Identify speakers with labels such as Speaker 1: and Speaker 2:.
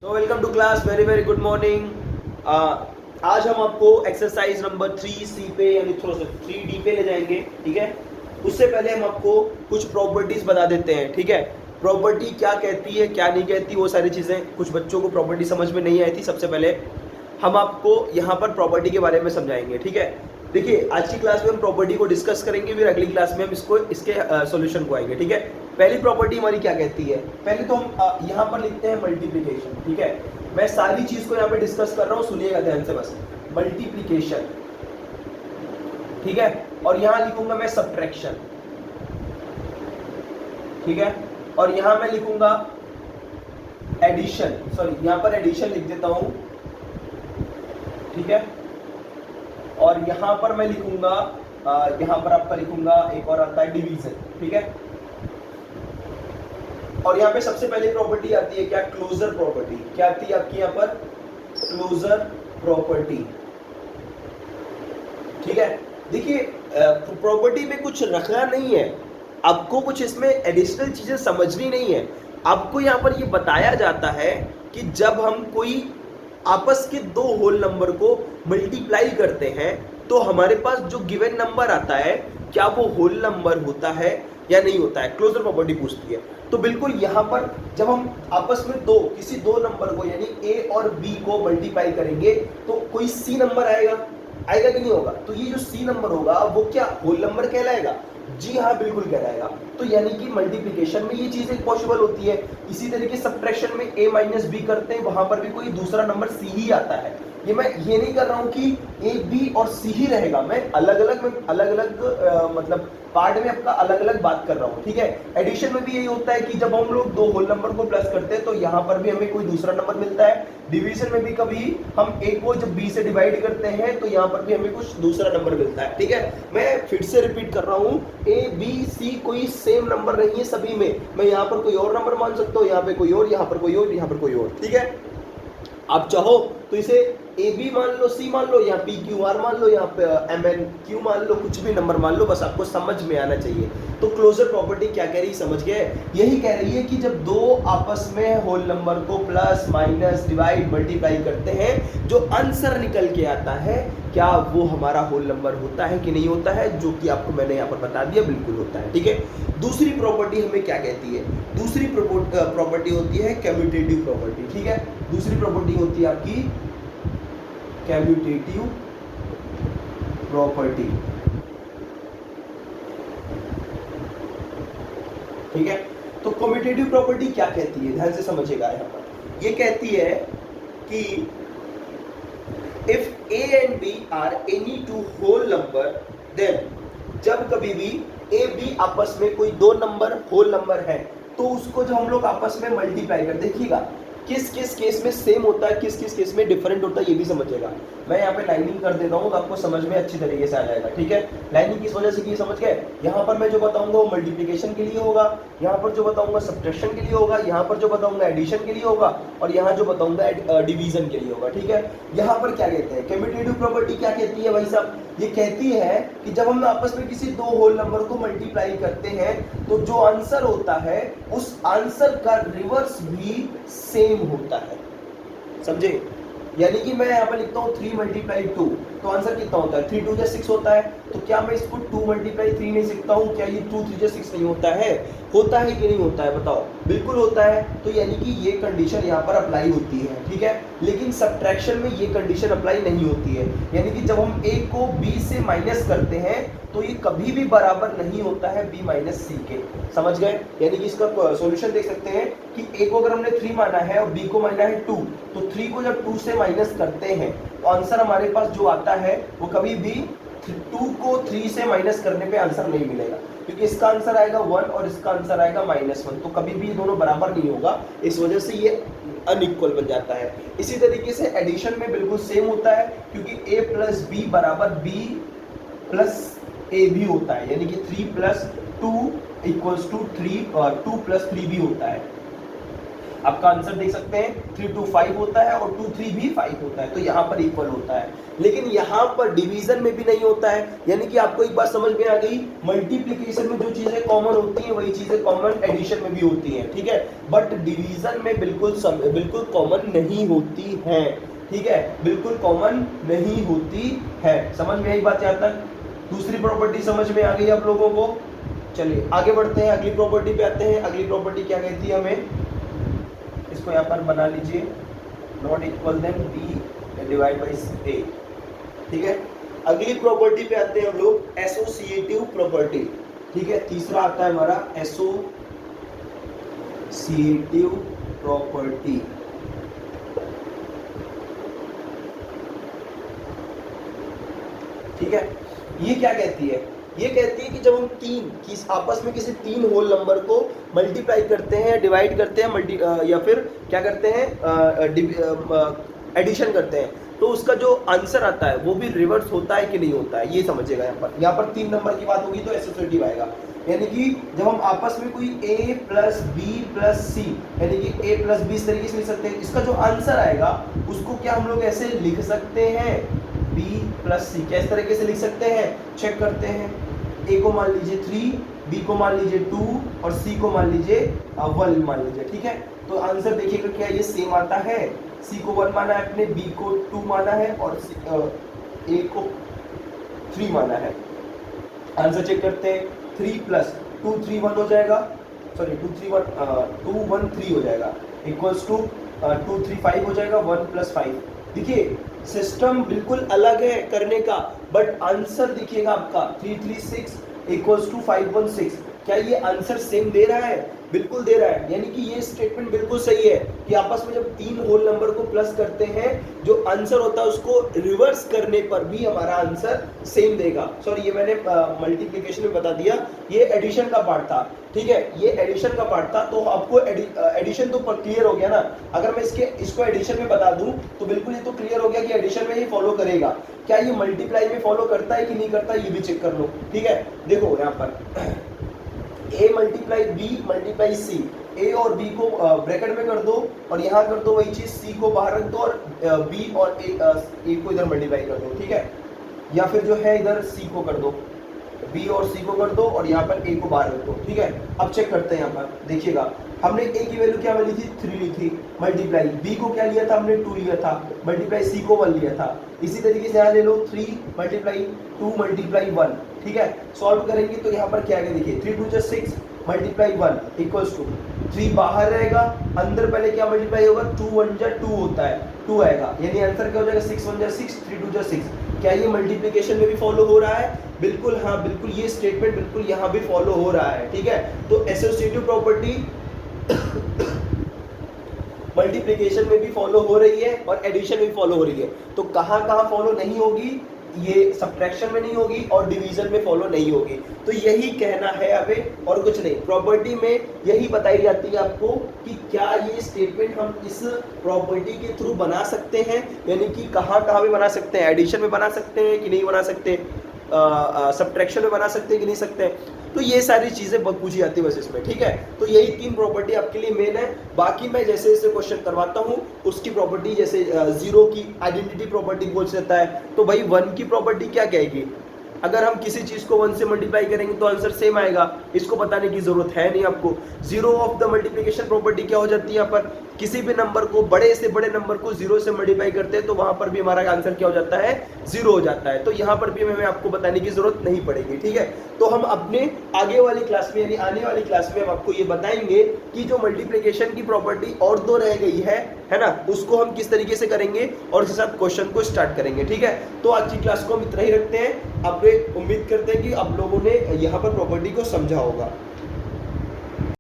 Speaker 1: तो welcome to class, very very good morning. आज हम आपको एक्सरसाइज नंबर 3C पे यानी थोड़ा सा 3D पे ले जाएंगे, ठीक है। उससे पहले हम आपको कुछ प्रॉपर्टीज बता देते हैं, ठीक है। प्रॉपर्टी क्या कहती है क्या नहीं कहती, वो सारी चीज़ें कुछ बच्चों को प्रॉपर्टी समझ में नहीं आई थी। सबसे पहले हम आपको यहाँ पर प्रॉपर्टी के बारे में समझाएंगे, ठीक है। देखिए, आज की क्लास में हम प्रॉपर्टी को डिस्कस करेंगे, फिर अगली क्लास में हम इसके सॉल्यूशन को आएंगे, ठीक है। पहली प्रॉपर्टी हमारी क्या कहती है, पहले तो हम यहाँ पर लिखते हैं मल्टीप्लिकेशन, ठीक है। मैं सारी चीज को यहाँ पे डिस्कस कर रहा हूँ, सुनिएगा ध्यान से बस। मल्टीप्लिकेशन, ठीक है, और यहाँ लिखूंगा मैं सब्ट्रैक्शन, ठीक है, और यहाँ मैं लिखूंगा एडिशन, सॉरी यहाँ पर एडिशन लिख देता हूँ, ठीक है। और यहाँ पर मैं लिखूंगा यहाँ पर आपका लिखूंगा एक और आता है डिवीजन, ठीक है। और यहाँ पे सबसे पहली प्रॉपर्टी आती है क्या, क्लोजर प्रॉपर्टी। क्या आती है आपकी यहाँ पर, क्लोजर प्रॉपर्टी, ठीक है। देखिए, प्रॉपर्टी में कुछ रखना नहीं है आपको, कुछ इसमें एडिशनल चीजें समझनी नहीं है आपको। यहाँ पर ये बताया जाता है कि जब हम कोई आपस के दो होल नंबर को मल्टीप्लाई करते हैं तो हमारे पास जो गिवन नंबर आता है, क्या वो होल नंबर होता है या नहीं होता है, क्लोजर प्रॉपर्टी पूछती है। तो बिल्कुल यहाँ पर जब हम आपस में किसी दो नंबर को यानी ए और बी को मल्टीप्लाई करेंगे तो कोई सी नंबर आएगा कि नहीं होगा। तो ये जो सी नंबर होगा वो क्या होल नंबर कहलाएगा, जी हाँ बिल्कुल कहलाएगा। तो यानी कि मल्टीप्लिकेशन में ये चीजें पॉसिबल होती है। इसी तरीके सब्ट्रैक्शन में a माइनस बी करते हैं, वहां पर भी कोई दूसरा नंबर सी ही आता है। मैं ये नहीं कर रहा हूं कि ए बी और सी ही रहेगा, मैं अलग अलग मतलब पार्ट में आपका अलग अलग बात कर रहा हूँ, ठीक है। एडिशन में भी यही होता है कि जब हम लोग दो होल नंबर को प्लस करते हैं तो यहाँ पर भी हमें कोई दूसरा नंबर मिलता है। डिवीजन में भी कभी हम ए को जब बी से डिवाइड करते हैं तो यहाँ पर भी हमें कुछ दूसरा नंबर मिलता है, ठीक है। मैं फिर से रिपीट कर रहा हूँ, ए बी सी कोई सेम नंबर नहीं है सभी में। मैं यहाँ पर कोई और नंबर मान सकता हूँ, यहाँ पे कोई और, यहाँ पर कोई और, यहाँ पर कोई और, ठीक है। आप चाहो तो इसे ए बी मान लो, सी मान लो, यहाँ पी क्यू आर मान लो, यहाँ पे एम एन क्यू मान लो, कुछ भी नंबर मान लो, बस आपको समझ में आना चाहिए। तो क्लोजर प्रॉपर्टी क्या कह रही है, समझ गए। यही कह रही है कि जब दो आपस में होल नंबर को प्लस माइनस डिवाइड मल्टीप्लाई करते हैं, जो आंसर निकल के आता है क्या वो हमारा होल नंबर होता है कि नहीं होता है, जो कि आपको मैंने यहाँ पर बता दिया, बिल्कुल होता है, ठीक है। दूसरी प्रॉपर्टी हमें क्या कहती है, दूसरी प्रॉपर्टी होती है कम्यूटेटिव प्रॉपर्टी, ठीक है। दूसरी प्रॉपर्टी होती है आपकी कम्यूटेटिव प्रॉपर्टी, ठीक है। तो कम्यूटेटिव प्रॉपर्टी क्या कहती है, ध्यान से समझिएगा। यहाँ पर ये कहती है कि if A and B are any two whole number, then जब कभी भी ए बी आपस में कोई दो नंबर होल नंबर है तो उसको जब हम लोग आपस में मल्टीप्लाई कर, देखिएगा किस किस केस में सेम होता है, किस किस केस में डिफरेंट होता है, ये भी समझिएगा। मैं यहाँ पे लाइनिंग कर देता हूँ तो आपको समझ में अच्छी तरीके से आ जाएगा, ठीक है। लाइनिंग किस वजह से की, समझ गए। यहाँ पर मैं जो बताऊंगा वो मल्टीप्लिकेशन के लिए होगा, यहाँ पर जो बताऊंगा सब्ट्रैक्शन के लिए होगा, यहाँ पर जो बताऊंगा एडिशन के लिए होगा, और यहाँ जो बताऊंगा डिवीजन के लिए होगा, ठीक है। यहाँ पर क्या कहते हैं, कम्यूटेटिव प्रॉपर्टी क्या कहती है भाई साहब, ये कहती है कि जब हम आपस में किसी दो होल नंबर को मल्टीप्लाई करते हैं तो जो आंसर होता है उस आंसर का रिवर्स भी सेम होता है, समझे। यानी कि मैं यहाँ पर लिखता हूँ 3 मल्टीप्लाई 2, तो आंसर कितना होता है, 3 2 6 होता है। तो क्या मैं इसको 2 मल्टीप्लाई 3 नहीं लिखता हूँ, क्या ये 2 3 6 नहीं होता है कि नहीं होता है, बताओ। बिल्कुल होता है। तो यानी कि ये कंडीशन यहाँ पर अप्लाई होती है, ठीक है। लेकिन सब्ट्रैक्शन में ये कंडीशन अप्लाई नहीं होती है। यानी कि जब हम a को b से माइनस करते हैं तो ये कभी भी बराबर नहीं होता है b माइनस सी के, समझ गए। यानी कि इसका सॉल्यूशन देख सकते हैं कि a को अगर हमने 3 माना है और b को माना है 2, तो 3 को जब 2 से माइनस करते हैं तो आंसर हमारे पास जो आता है वो कभी भी 2 को 3 से माइनस करने पे आंसर नहीं मिलेगा, क्योंकि इसका आंसर आएगा 1 और इसका आंसर आएगा -1, तो कभी भी दोनों बराबर नहीं होगा। इस वजह से ये अनइक्वल बन जाता है। इसी तरीके से एडिशन में बिल्कुल सेम होता है, क्योंकि a प्लस बी बराबर b प्लस ए भी होता है, यानी कि 3 प्लस 2 इक्वल्स टू 3 और 2 प्लस 3 भी होता है। आपका आंसर देख सकते हैं 3 2 5 होता है और 2 3 भी 5 होता है, तो यहाँ पर इक्वल होता है। लेकिन यहाँ पर डिवीजन में भी नहीं होता है, यानी कि आपको एक बात समझ में आ गई, मल्टीप्लिकेशन में जो चीजें कॉमन होती हैं वही चीजें कॉमन एडिशन में भी होती हैं, ठीक है, बट डिवीजन में बिल्कुल कॉमन नहीं होती है, ठीक है, बिल्कुल कॉमन नहीं होती है। समझ में आई बात यहाँ तक? दूसरी प्रॉपर्टी समझ में आ गई आप लोगों को? चलिए आगे बढ़ते हैं, अगली प्रॉपर्टी पे आते हैं। अगली प्रॉपर्टी क्या कहती है हमें, इसको यहाँ पर बना लीजिए, not equal then B divide by A, ठीक है। अगली प्रॉपर्टी पे आते हैं हम लोग, एसोसिएटिव प्रॉपर्टी, ठीक है। तीसरा आता है हमारा एसोसिएटिव प्रॉपर्टी, ठीक है। ये क्या कहती है? ये कहती है कि जब हम आपस में किसी तीन होल नंबर को मल्टीप्लाई करते हैं, डिवाइड करते हैं, या फिर क्या करते हैं, एडिशन करते हैं, तो उसका जो आंसर आता है वो भी रिवर्स होता है कि नहीं होता है, ये समझिएगा। यहाँ पर 3 नंबर की बात होगी तो एसोसिएटिव आएगा, यानी कि जब हम आपस में कोई a प्लस बी प्लस सी, यानी कि a प्लस बी इस तरीके से लिख सकते हैं, इसका जो आंसर आएगा उसको क्या हम लोग ऐसे लिख सकते हैं, b प्लस सी, क्या इस तरीके से लिख सकते हैं? चेक करते हैं। a को मान लीजिए 3, b को मान लीजिए 2 और c को मान लीजिए 1 मान लीजिए, ठीक है। तो आंसर देखिएगा क्या ये सेम आता है, c को 1 माना है अपने, b को 2 माना है और a को 3 माना है। आंसर चेक करते हैं, 3 प्लस 2 3 1 हो जाएगा, सॉरी 2 3 1 2 1 3 हो जाएगा, इक्वल्स टू 2 3 5 हो जाएगा, 1 प्लस 5। देखिए सिस्टम बिल्कुल अलग है करने का, बट आंसर देखिएगा आपका 3 3 6 इक्वल्स टू 5 1 6। क्या ये आंसर सेम दे रहा है? बिल्कुल दे रहा है, यानी कि ये स्टेटमेंट बिल्कुल सही है कि आपस में जब तीन होल नंबर को प्लस करते हैं, जो आंसर होता है उसको रिवर्स करने पर भी हमारा आंसर सेम देगा। सॉरी ये मैंने मल्टीप्लिकेशन में बता दिया, ये एडिशन का पार्ट था, ठीक है, ये एडिशन का पार्ट था। तो आपको एडिशन तो क्लियर हो गया ना। अगर मैं इसको एडिशन में बता दूं तो बिल्कुल ये तो क्लियर हो गया कि एडिशन में ये फॉलो करेगा। क्या ये मल्टीप्लाई में फॉलो करता है कि नहीं करता, ये भी चेक कर लो, ठीक है। देखो यहाँ पर a multiply B multiply C, a और b को ब्रैकेट में कर दो और यहाँ कर दो वही चीज, c को बाहर रख दो और b और a को इधर मल्टीप्लाई कर दो, ठीक है। या फिर जो है इधर c को कर दो, b और c को कर दो और यहाँ पर a को बाहर रख दो, ठीक है। अब चेक करते हैं, यहाँ पर देखिएगा हमने a की वैल्यू क्या ली थी, 3 ली थी, मल्टीप्लाई b को क्या लिया था हमने, 2 लिया था, मल्टीप्लाई c को 1 लिया था। इसी तरीके से यहाँ ले लो 3 मल्टीप्लाई 2 मल्टीप्लाई 1, ठीक है। सॉल्व करेंगे तो यहाँ पर क्या आएगा, देखिए 3 2 6 मल्टीप्लाई 1 इक्वल्स टू 3 बाहर रहेगा, अंदर पहले क्या मल्टीप्लाई होगा, 2 1 जा 2 होता है, 2 आएगा, यानी आंसर क्या हो जाएगा 6 1 जा 6 3 2 जा 6। क्या ये मल्टीप्लिकेशन में भी फॉलो हो रहा है? बिल्कुल हाँ, बिल्कुल ये स्टेटमेंट बिल्कुल यहाँ भी फॉलो हो रहा है, ठीक है। तो एसोसिएटिव प्रॉपर्टी मल्टीप्लिकेशन में भी फॉलो हो रही है और एडिशन में भी फॉलो हो रही है। तो कहाँ कहाँ फॉलो नहीं होगी, ये सब्ट्रैक्शन में नहीं होगी और डिवीजन में फॉलो नहीं होगी। तो यही कहना है हमें और कुछ नहीं। प्रॉपर्टी में यही बताई जाती है आपको कि क्या ये स्टेटमेंट हम इस प्रॉपर्टी के थ्रू बना सकते हैं, यानी कि कहाँ कहाँ भी बना सकते हैं, एडिशन में बना सकते हैं कि नहीं बना सकते, सब्ट्रैक्शन में बना सकते हैं कि नहीं सकते। तो ये सारी चीज़ें पूछी जाती है बस इसमें, ठीक है। तो यही 3 प्रॉपर्टी आपके लिए मेन है। बाकी मैं जैसे जैसे क्वेश्चन करवाता हूँ उसकी प्रॉपर्टी, जैसे 0 की आइडेंटिटी प्रॉपर्टी पूछ सकता है, तो भाई 1 की प्रॉपर्टी क्या कहेगी, अगर हम किसी चीज को 1 से मल्टीप्लाई करेंगे तो आंसर सेम आएगा, इसको बताने की जरूरत है नहीं आपको। 0 ऑफ द मल्टीप्लिकेशन प्रॉपर्टी क्या हो जाती है, यहाँ पर किसी भी नंबर को, बड़े से बड़े नंबर को 0 से मल्टीप्लाई करते हैं तो वहां पर भी हमारा आंसर क्या हो जाता है, 0 हो जाता है। तो यहाँ पर भी हमें आपको बताने की जरूरत नहीं पड़ेगी, ठीक है। तो हम अपने आगे वाली क्लास में, यानी आने वाली क्लास में हम आपको ये बताएंगे कि जो मल्टीप्लिकेशन की प्रॉपर्टी और 2 रह गई है ना, उसको हम किस तरीके से करेंगे और उसके साथ क्वेश्चन को स्टार्ट करेंगे, ठीक है। तो आज की क्लास को हम इतना ही रखते हैं। अब उम्मीद करते हैं कि आप लोगों ने यहाँ पर प्रॉपर्टी को समझा होगा।